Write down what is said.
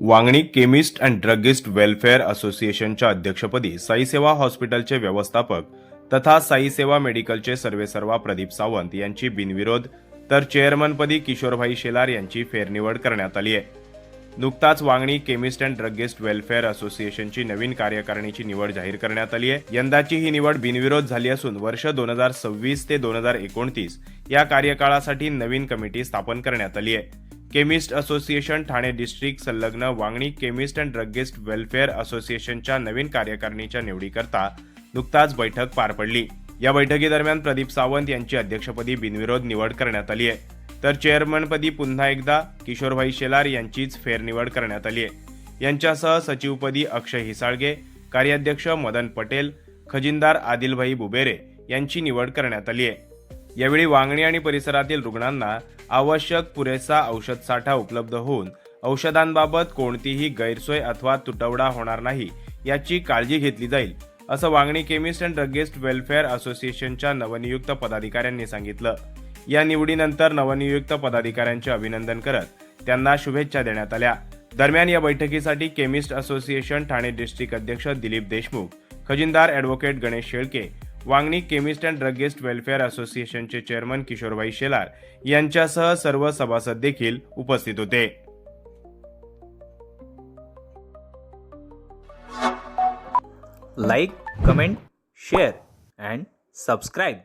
Vangani chemist and druggist welfare असोसिएशनच्या अध्यक्षपदी साई सेवा हॉस्पिटलचे व्यवस्थापक तथा साई सेवा मेडिकलचे सर्वेसर्वा प्रदीप सावंत यांची बिनविरोध तर चेअरमनपदी किशोरभाई शेलार यांची फेरनिवड करण्यात आली आहे। नुकताच Vangani chemist and druggist welfare असोसिएशनची नवीन कार्यकारिणीची निवड जाहीर करण्यात आली आहे। यंदाची ही निवड बिनविरोध झाली असून वर्ष 2026 ते 2029 या कार्यकाळासाठी नवीन कमिटी स्थापन करण्यात आली आहे। केमिस्ट असोसिएशन ठाणे डिस्ट्रिक्ट संलग्न Vangani chemist and druggist welfare असोसिएशनच्या नवीन कार्यकारिणीच्या निवडीकरता नुकताच बैठक पार पडली। या बैठकीदरम्यान प्रदीप सावंत यांची अध्यक्षपदी बिनविरोध निवड करण्यात आली आहे, तर चेअरमनपदी पुन्हा एकदा किशोरभाई शेलार यांचीच फेरनिवड करण्यात आली आहे। यांच्यासह सचिवपदी अक्षय हिसाळगे, कार्याध्यक्ष मदन पटेल, खजिनदार आदिलभाई बुबेरे यांची निवड करण्यात आली आहे। यावेळी वांगणी आणि परिसरातील रुग्णांना आवश्यक पुरेसा औषध साठा उपलब्ध होऊन औषधांबाबत कोणतीही गैरसोय अथवा तुटवडा होणार नाही याची काळजी घेतली जाईल, असं Vangani chemist and druggist welfare असोसिएशनच्या नवनियुक्त पदाधिकाऱ्यांनी सांगितलं। या निवडीनंतर नवनियुक्त पदाधिकाऱ्यांचे अभिनंदन करत त्यांना शुभेच्छा देण्यात आल्या। दरम्यान या बैठकीसाठी केमिस्ट असोसिएशन ठाणे डिस्ट्रिक्ट अध्यक्ष दिलीप देशमुख, खजिनदार advocate Ganesh Shelke, Vangani chemist and druggist welfare असोसिएशनचे चेअरमन किशोरभाई शेलार यांच्यासह सर्व सभासद देखील उपस्थित होते। Like, comment, share and subscribe.